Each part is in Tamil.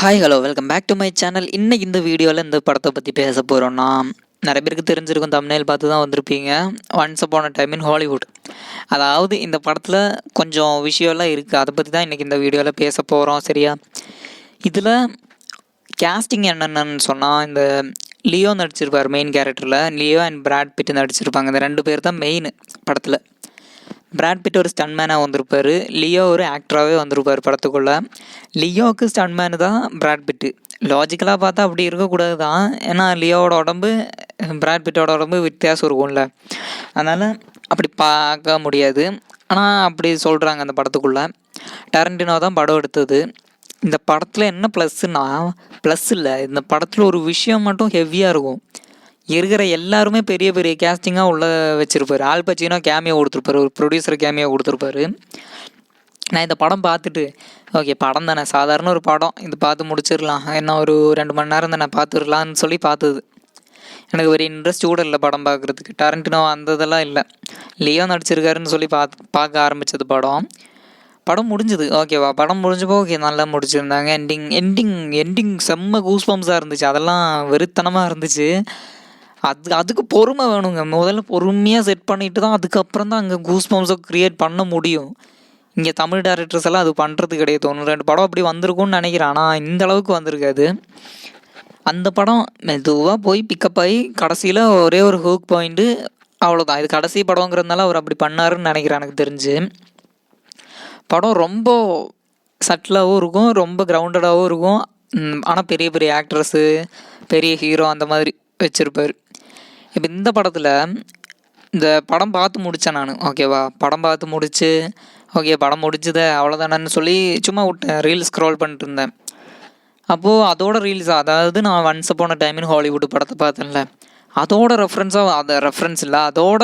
Hi hello welcome back to my channel. இன்னைக்கு இந்த வீடியோவில் இந்த படத்தை பற்றி பேச போகிறோன்னா, நிறைய பேருக்கு தெரிஞ்சிருக்கும், தம்ப்நெயில் பார்த்து தான் வந்திருப்பீங்க. Once upon a time in Hollywood. அதாவது இந்த படத்தில் கொஞ்சம் விஷயம்லாம் இருக்குது, அதை பற்றி தான் இன்றைக்கி இந்த வீடியோவில் பேச போகிறோம். சரியா? இதில் கேஸ்டிங் என்னென்னு சொன்னால், இந்த லியோ நடிச்சிருப்பார் மெயின் கேரக்டரில். லியோ அண்ட் பிராட் பிட் நடிச்சிருப்பாங்க. இந்த ரெண்டு பேர் தான் மெயின் படத்தில். பிராட் பிட் ஒரு ஸ்டன்மேனாக வந்திருப்பார், லியோ ஒரு ஆக்டராகவே வந்திருப்பார் படத்துக்குள்ளே. லியோவுக்கு ஸ்டன்மேனு தான் பிராட் பிட்டு. லாஜிக்கலாக பார்த்தா அப்படி இருக்கக்கூடாது தான், ஏன்னா லியோவோட உடம்பு பிராட் பிட்டோட உடம்பு வித்தியாசம் இருக்கும்ல, அதனால் அப்படி பார்க்க முடியாது. ஆனால் அப்படி சொல்கிறாங்க அந்த படத்துக்குள்ளே. டாரண்டினோ தான் படம் எடுத்தது. இந்த படத்தில் என்ன ப்ளஸ்ஸுன்னா, ப்ளஸ் இல்லை, இந்த படத்தில் ஒரு விஷயம் மட்டும் ஹெவியாக இருக்கும். இருக்கிற எல்லாருமே பெரிய பெரிய கேஸ்டிங்காக உள்ள வச்சுருப்பார். ஆல் பச்சினோ கேமியோ கொடுத்துருப்பாரு, ஒரு ப்ரொடியூசர் கேமியோ கொடுத்துருப்பாரு. நான் இந்த படம் பார்த்துட்டு, ஓகே படம் தானே, சாதாரண ஒரு படம், இது பார்த்து முடிச்சிடலாம், என்ன ஒரு 2 மணி நேரம் தானே பார்த்துடலான்னு சொல்லி பார்த்தது. எனக்கு ஒரு இன்ட்ரெஸ்ட் கூட இல்லை படம் பார்க்குறதுக்கு. டாரண்டினோ அந்த இதெல்லாம் இல்லை, லியோ நடிச்சிருக்காருன்னு சொல்லி பார்க்க ஆரம்பித்தது படம் முடிஞ்சுது. ஓகேவா, படம் முடிஞ்சப்போ ஓகே நல்லா முடிச்சிருந்தாங்க. எண்டிங் செம்ம கூஸ்பம்ஸாக இருந்துச்சு. அதெல்லாம் வெறித்தனமாக இருந்துச்சு. அதுக்கு பொறுமை வேணுங்க. முதல்ல பொறுமையாக செட் பண்ணிட்டு தான் அதுக்கப்புறம் தான் அங்கே கூஸ்பம்ஸை க்ரியேட் பண்ண முடியும். இங்கே தமிழ் டேரக்டர்ஸ் எல்லாம் அது பண்ணுறது கிடையாது. 1-2 படம் அப்படி வந்திருக்கும்னு நினைக்கிறேன், ஆனால் இந்த அளவுக்கு வந்திருக்காது. அந்த படம் மெதுவாக போய் பிக்கப் ஆகி கடைசியில் ஒரே ஒரு ஹூக் பாயிண்ட்டு, அவ்வளோதான். இது கடைசி படங்கிறதுனால அவர் அப்படி பண்ணாருன்னு நினைக்கிறேன் எனக்கு தெரிஞ்சு. படம் ரொம்ப சட்டிலாகவும் இருக்கும், ரொம்ப கிரவுண்டடாகவும் இருக்கும். ஆனால் பெரிய பெரிய ஆக்ட்ரஸ்ஸு, பெரிய ஹீரோ அந்த மாதிரி வச்சுருப்பார். இப்போ இந்த படத்தில் இந்த படம் பார்த்து முடித்தேன் நான். ஓகேவா, படம் பார்த்து முடிச்சு ஓகே படம் முடிச்சுதே அவ்வளோதானு சொல்லி சும்மா விட்டேன், ரீல்ஸ் ஸ்க்ரோல் பண்ணிட்டு இருந்தேன். அப்போது அதோட ரீல்ஸ், அதாவது நான் once upon a time in Hollywood படத்தை பார்த்தேன்ல, அதோட ரெஃபரன்ஸ் இல்லை, அதோட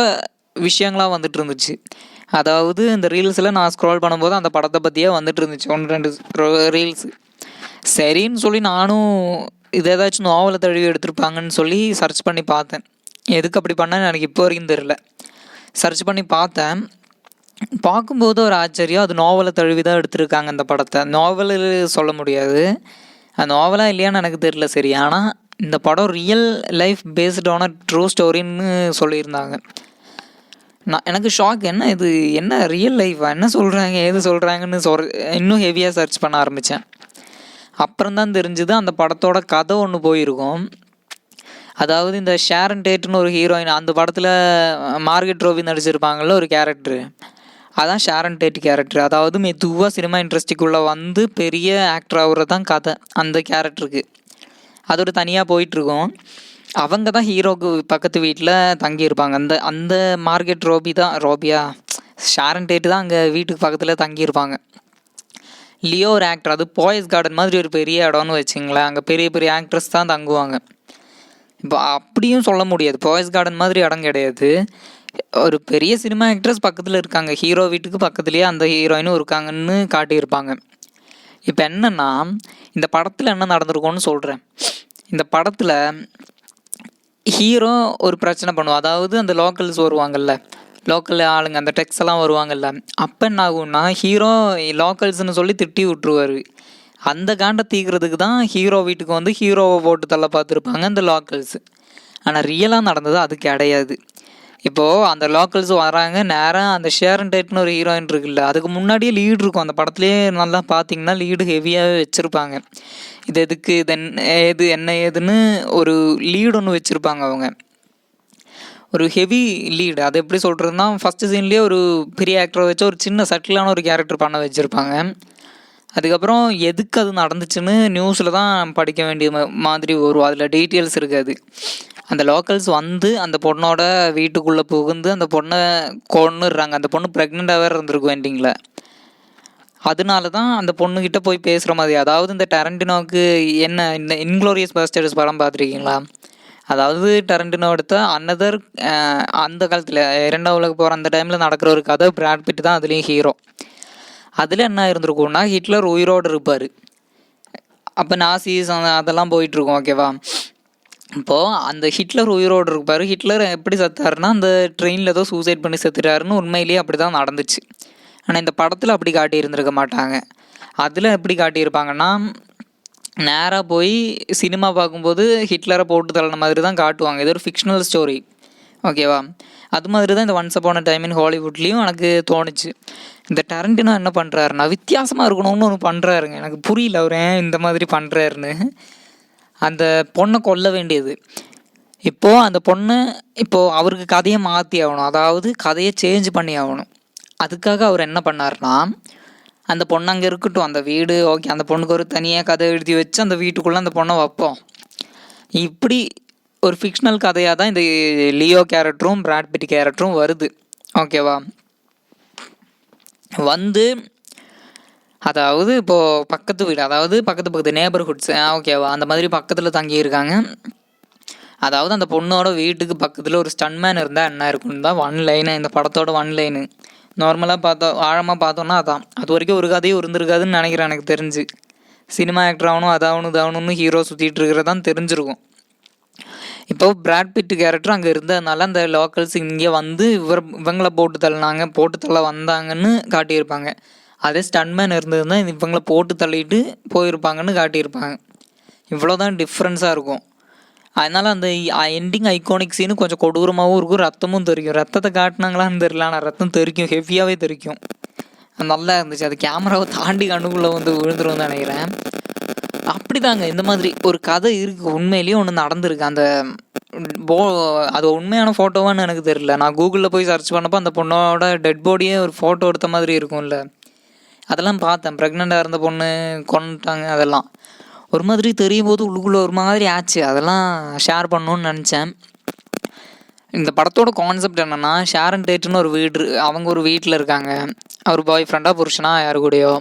விஷயங்களாக வந்துட்டு இருந்துச்சு. அதாவது இந்த ரீல்ஸில் நான் ஸ்க்ரோல் பண்ணும்போது அந்த படத்தை பற்றியே வந்துட்டு இருந்துச்சு 1-2 ரீல்ஸு. சரின்னு சொல்லி நானும் இது ஏதாச்சும் நாவலை தழுவி எடுத்திருப்பாங்கன்னு சொல்லி சர்ச் பண்ணி பார்த்தேன். எதுக்கு அப்படி பண்ணேன்னு எனக்கு இப்போ வரைக்கும் தெரில. சர்ச் பண்ணி பார்த்தேன். பார்க்கும்போது ஒரு ஆச்சரியம், அது நாவலை தழுவி தான் எடுத்திருக்காங்க அந்த படத்தை. நாவல் சொல்ல முடியாது, அது நாவலாக இல்லையான்னு எனக்கு தெரில. சரி, ஆனால் இந்த படம் ரியல் லைஃப் பேஸ்டான ட்ரூ ஸ்டோரின்னு சொல்லியிருந்தாங்க. எனக்கு ஷாக், என்ன ரியல் லைஃபா, என்ன சொல்கிறாங்க ஏது சொல்கிறாங்கன்னு இன்னும் ஹெவியாக சர்ச் பண்ண ஆரம்பித்தேன். அப்புறம்தான் தெரிஞ்சுது அந்த படத்தோட கதை ஒன்று போயிருக்கும். அதாவது இந்த ஷாரன் டேட்னு ஒரு ஹீரோயின், அந்த படத்தில் மார்கெட் ரோபி நடிச்சிருப்பாங்கள்ல ஒரு கேரக்டரு, அதான் ஷாரன் டேட் கேரக்டர். அதாவது மெதுவாக சினிமா இண்டஸ்ட்ரிக்குள்ளே வந்து பெரிய ஆக்டர் ஆகுறது தான் கதை அந்த கேரக்டருக்கு. அதோட தனியாக போயிட்டுருக்கோம். அவங்க தான் ஹீரோக்கு பக்கத்து வீட்டில் தங்கியிருப்பாங்க. அந்த மார்கெட் ரோபியா ஷாரன் டேட்டு தான் அங்கே வீட்டுக்கு பக்கத்தில் தங்கியிருப்பாங்க. லியோ ஒரு ஆக்டர், அது பாய்ஸ் கார்டன் மாதிரி ஒரு பெரிய இடம்னு வச்சுங்களேன், அங்கே பெரிய பெரிய ஆக்ட்ரஸ் தான் தங்குவாங்க. இப்போ அப்படியும் சொல்ல முடியாது, பாய்ஸ் கார்டன் மாதிரி இடம் கிடையாது, ஒரு பெரிய சினிமா ஆக்ட்ரஸ் பக்கத்தில் இருக்காங்க, ஹீரோ வீட்டுக்கு பக்கத்துலேயே அந்த ஹீரோயினும் இருக்காங்கன்னு காட்டியிருப்பாங்க. இப்போ என்னென்னா, இந்த படத்தில் என்ன நடந்திருக்கும்னு சொல்கிறேன். இந்த படத்தில் ஹீரோ ஒரு பிரச்சனை பண்ணுவோம், அதாவது அந்த லோக்கல்ஸ் வருவாங்கள்ல, லோக்கல் ஆளுங்க, அந்த டெக்ஸ் எல்லாம் வருவாங்கல்ல, அப்போ என்ன ஆகும்னா ஹீரோ லோக்கல்ஸ்னு சொல்லி திட்டி விட்ருவார். அந்த காண்டை தீக்கிறதுக்கு தான் ஹீரோ வீட்டுக்கு வந்து ஹீரோவை போட்டு தள்ள பார்த்துருப்பாங்க அந்த லோக்கல்ஸ். ஆனால் ரியலாக நடந்தது அது கிடையாது. இப்போது அந்த லோக்கல்ஸ் வராங்க, நேராக அந்த ஷேரன் டேட்னு ஒரு ஹீரோயின் இருக்குல்ல, அதுக்கு முன்னாடியே லீடு இருக்கும். அந்த படத்துலேயே நல்லா பார்த்தீங்கன்னா லீடு ஹெவியாகவே வச்சுருப்பாங்க. இது எதுக்கு, இது என்ன ஏதுன்னு ஒரு லீடு ஒன்று வச்சுருப்பாங்க அவங்க, ஒரு ஹெவி லீடு. அது எப்படி சொல்கிறதுனா, ஃபஸ்ட்டு சீன்லேயே ஒரு பெரிய ஆக்டரை வச்சு ஒரு சின்ன சட்டிலான ஒரு கேரக்டர் பண்ண வச்சுருப்பாங்க. அதுக்கப்புறம் எதுக்கு அது நடந்துச்சுன்னு நியூஸில் தான் படிக்க வேண்டிய மாதிரி வரும், அதில் டீட்டெயில்ஸ் இருக்காது. அந்த லோக்கல்ஸ் வந்து அந்த பொண்ணோட வீட்டுக்குள்ளே புகுந்து அந்த பொண்ணை கொன்னுடுறாங்க. அந்த பொண்ணு ப்ரெக்னெண்ட்டாகவே இருந்திருக்கும் எண்டிங்கில். அதனால தான் அந்த பொண்ணுக்கிட்ட போய் பேசுகிற மாதிரி. அதாவது இந்த டாரண்டினோவுக்கு என்ன, இந்த இன்க்ளோரியஸ் பாஸ்டர்ஸ் படம் பார்த்துருக்கீங்களா? அதாவது டாரண்டினோ எடுத்த அனதர், அந்த காலத்தில் 2ஆம் உலக போகிற அந்த டைமில் நடக்கிற ஒரு கதை. பிராட் பிட் தான் அதுலேயும் ஹீரோ. அதில் என்ன இருந்திருக்கும்னா, ஹிட்லர் உயிரோடு இருப்பார். அப்போ நாசிஸ் அதெல்லாம் போயிட்டுருக்கோம். ஓகேவா, இப்போது அந்த ஹிட்லர் உயிரோடு இருப்பார். ஹிட்லர் எப்படி செத்தாருன்னா, அந்த ட்ரெயினில் ஏதோ சூசைட் பண்ணி செத்துட்டாருன்னு உண்மையிலேயே அப்படி தான் நடந்துச்சு. ஆனால் இந்த படத்தில் அப்படி காட்டி இருந்திருக்க மாட்டாங்க. அதில் எப்படி காட்டியிருப்பாங்கன்னா, நேராக போய் சினிமா பார்க்கும்போது ஹிட்லரை போட்டு தள்ளின மாதிரி தான் காட்டுவாங்க. இது ஒரு ஃபிக்ஷனல் ஸ்டோரி, ஓகேவா? அது மாதிரி தான் இந்த once upon a time in ஹாலிவுட்லேயும் எனக்கு தோணுச்சு. இந்த டரண்டினோ என்ன பண்ணுறாருன்னா வித்தியாசமாக இருக்கணும்னு ஒன்று பண்ணுறாருங்க. எனக்கு புரியல அவர் ஏன் இந்த மாதிரி பண்ணுறாருன்னு. அந்த பொண்ணை கொல்ல வேண்டியது, இப்போது அந்த பொண்ணு இப்போது அவருக்கு கதையை மாற்றி ஆகணும், அதாவது கதையை சேஞ்ச் பண்ணி ஆகணும். அதுக்காக அவர் என்ன பண்ணார்னா, அந்த பொண்ணு அங்கே இருக்கட்டும், அந்த வீடு ஓகே, அந்த பொண்ணுக்கு ஒரு தனியாக கதை எழுதி வச்சு அந்த வீட்டுக்குள்ளே அந்த பொண்ணை வைப்போம். இப்படி ஒரு ஃபிக்ஷனல் கதையாக தான் இந்த லியோ கேரக்டரும் பிராட் பிட் கேரக்டரும் வருது, ஓகேவா? வந்து அதாவது இப்போது பக்கத்து வீடு, அதாவது பக்கத்து நேபர்ஹுட்ஸ், ஓகேவா, அந்த மாதிரி பக்கத்தில் தங்கியிருக்காங்க. அதாவது அந்த பொண்ணோட வீட்டுக்கு பக்கத்தில் ஒரு ஸ்டன்மேன் இருந்தால் என்ன இருக்குன்னு தான் ஒன் லைனு, இந்த படத்தோட ஒன் லைனு. நார்மலாக ஆழமாக பார்த்தோன்னா அதான். அது வரைக்கும் ஒரு கதையும் இருந்திருக்காதுன்னு நினைக்கிறேன் எனக்கு தெரிஞ்சு. சினிமா ஆக்டர் ஆகணும், அதாகணும் ஹீரோ சுற்றிட்டு இருக்கிறதான் தெரிஞ்சிருக்கும். இப்போ பிராட் பிட் கேரக்டர் அங்கே இருந்ததுனால அந்த லோக்கல்ஸ் இங்கே வந்து இவங்களை போட்டு தள்ள வந்தாங்கன்னு காட்டியிருப்பாங்க. அதே ஸ்டன்மேன் இருந்ததுன்னா இவங்களை போட்டு தள்ளிட்டு போயிருப்பாங்கன்னு காட்டியிருப்பாங்க. இவ்வளோதான் டிஃப்ரென்ஸாக இருக்கும். அதனால் அந்த எண்டிங் ஐகானிக் சீனு கொஞ்சம் கொடூரமாகவும் இருக்கும், ரத்தமும் தெரிக்கும். ரத்தத்தை காட்டினாங்களான்னு தெரியல, ஆனால் ரத்தம் தெரிக்கும், ஹெவியாகவே தெரிக்கும். நல்லா இருந்துச்சு. அது கேமராவை தாண்டி கண்ணுக்குள்ளே வந்து விழுந்துரும்னு நினைக்கிறேன். அப்படி தாங்க இந்த மாதிரி ஒரு கதை இருக்குது, உண்மையிலேயே ஒன்று நடந்திருக்கு. அந்த அது உண்மையான ஃபோட்டோவான்னு எனக்கு தெரியல. நான் கூகுளில் போய் சர்ச் பண்ணப்போ அந்த பொண்ணோட டெட் பாடியே ஒரு ஃபோட்டோ எடுத்த மாதிரி இருக்கும்ல, அதெல்லாம் பார்த்தேன். ப்ரெக்னெண்ட்டாக இருந்த பொண்ணு கொண்டுட்டாங்க, அதெல்லாம் ஒரு மாதிரி தெரியும் போது உள்ளுக்குள்ளே ஒரு மாதிரி ஆச்சு. அதெல்லாம் ஷேர் பண்ணணுன்னு நினச்சேன். இந்த படத்தோட கான்செப்ட் என்னென்னா, ஷாரன் டேட்டுன்னு ஒரு வீடு, அவங்க ஒரு வீட்டில் இருக்காங்க. அவர் பாய் ஃப்ரெண்டாக புருஷனா யாரு கூடயோ.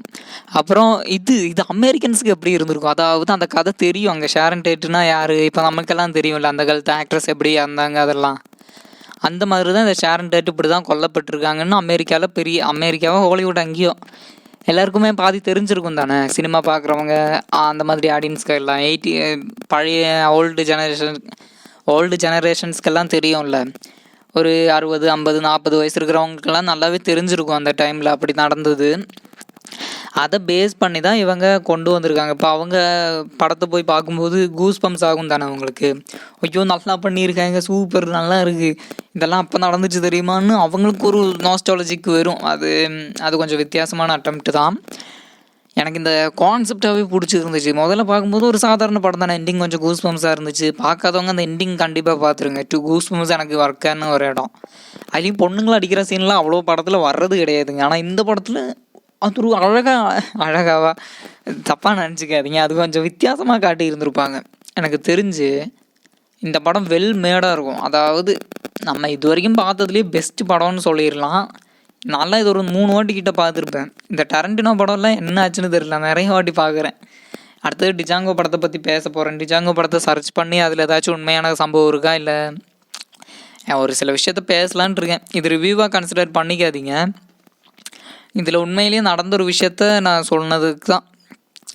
அப்புறம் இது அமெரிக்கன்ஸுக்கு எப்படி இருந்திருக்கும், அதாவது அந்த கதை தெரியும். அங்கே ஷாரன் டேட்டுனா யார், இப்போ நமக்கெல்லாம் தெரியும்ல, அந்த காலத்து ஆக்ட்ரஸ் எப்படி இருந்தாங்க அதெல்லாம். அந்த மாதிரி தான் இந்த ஷாரன் டேட் இப்படி தான் கொல்லப்பட்டிருக்காங்கன்னு அமெரிக்காவை ஹாலிவுட் அங்கேயோ எல்லாருக்குமே பாதி தெரிஞ்சிருக்கும் தானே, சினிமா பார்க்குறவங்க அந்த மாதிரி ஆடியன்ஸ்க்கு எல்லாம். பழைய ஓல்டு ஜெனரேஷன்ஸ்க்கெல்லாம் தெரியும்ல, ஒரு 60, 50, 40 வயசு இருக்கிறவங்களுக்கெல்லாம் நல்லாவே தெரிஞ்சிருக்கும் அந்த டைமில் அப்படி நடந்தது. அதை பேஸ் பண்ணி தான் இவங்க கொண்டு வந்திருக்காங்க. இப்போ அவங்க படத்தை போய் பார்க்கும்போது கூஸ் பம்ப்ஸ் ஆகும் தானே அவங்களுக்கு. ஐயோ நல்லா பண்ணியிருக்காங்க, சூப்பர், நல்லா இருக்குது, இதெல்லாம் அப்போ நடந்துச்சு தெரியுமான்னு அவங்களுக்கு ஒரு நாஸ்டாலஜிக்கு வரும். அது கொஞ்சம் வித்தியாசமான அட்டெம்ப்ட் தான். எனக்கு இந்த கான்செப்டாகவே பிடிச்சிருந்துச்சு. முதல்ல பார்க்கும்போது ஒரு சாதாரண படம் தானே, எண்டிங் கொஞ்சம் கூஸ் பம்ப்ஸாக இருந்துச்சு. பார்க்காதவங்க அந்த எண்டிங் கண்டிப்பாக பார்த்துருங்க. கூஸ் பம்ப்ஸ் எனக்கு ஒர்க்கான ஒரு இடம். அதுலேயும் பொண்ணுங்களை அடிக்கிற சீன்லாம் அவ்வளோ படத்தில் வர்றது கிடையாதுங்க. ஆனால் இந்த படத்தில் அது ஒரு அழகாவா தப்பாக நினச்சிக்காதீங்க, அது கொஞ்சம் வித்தியாசமாக காட்டி இருந்திருப்பாங்க. எனக்கு தெரிஞ்சு இந்த படம் வெல் மேடாக இருக்கும். அதாவது நம்ம இது வரைக்கும் பார்த்ததுலேயே பெஸ்ட் படம்னு சொல்லிடலாம். நல்லா இது ஒரு 3 வாட்டி கிட்ட பார்த்துருப்பேன். இந்த டரண்டினோ படம்லாம் என்ன ஆச்சுன்னு தெரியல, நிறைய வாட்டி பார்க்குறேன். அடுத்தது டிஜாங்கோ படத்தை பற்றி பேச போகிறேன். டிஜாங்கோ படத்தை சர்ச் பண்ணி அதில் ஏதாச்சும் உண்மையான சம்பவம் இருக்கா, இல்லை ஒரு சில விஷயத்த பேசலான் இருக்கேன். இது ரிவ்யூவாக கன்சிடர் பண்ணிக்காதீங்க. இதில் உண்மையிலேயே நடந்த ஒரு விஷயத்த நான் சொன்னதுக்கு தான்.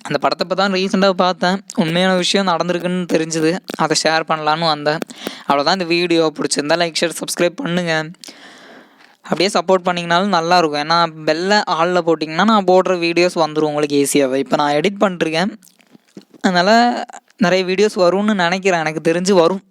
அந்த படத்தை இப்போ தான் ரீசெண்டாக பார்த்தேன், உண்மையான விஷயம் நடந்திருக்குன்னு தெரிஞ்சுது, அதை ஷேர் பண்ணலான்னு வந்தேன். அவ்வளோதான். இந்த வீடியோ பிடிச்சிருந்தா லைக், ஷேர், சப்ஸ்கிரைப் பண்ணுங்கள். அப்படியே சப்போர்ட் பண்ணிங்கனாலும் நல்லாயிருக்கும். ஏன்னா பெல்லை ஆளில் போட்டிங்கன்னா நான் போடுற வீடியோஸ் வந்துடும் உங்களுக்கு ஈஸியாகவே. இப்போ நான் எடிட் பண்ணிருக்கேன், அதனால் நிறைய வீடியோஸ் வரும்னு நினைக்கிறேன், எனக்கு தெரிஞ்சு வரும்.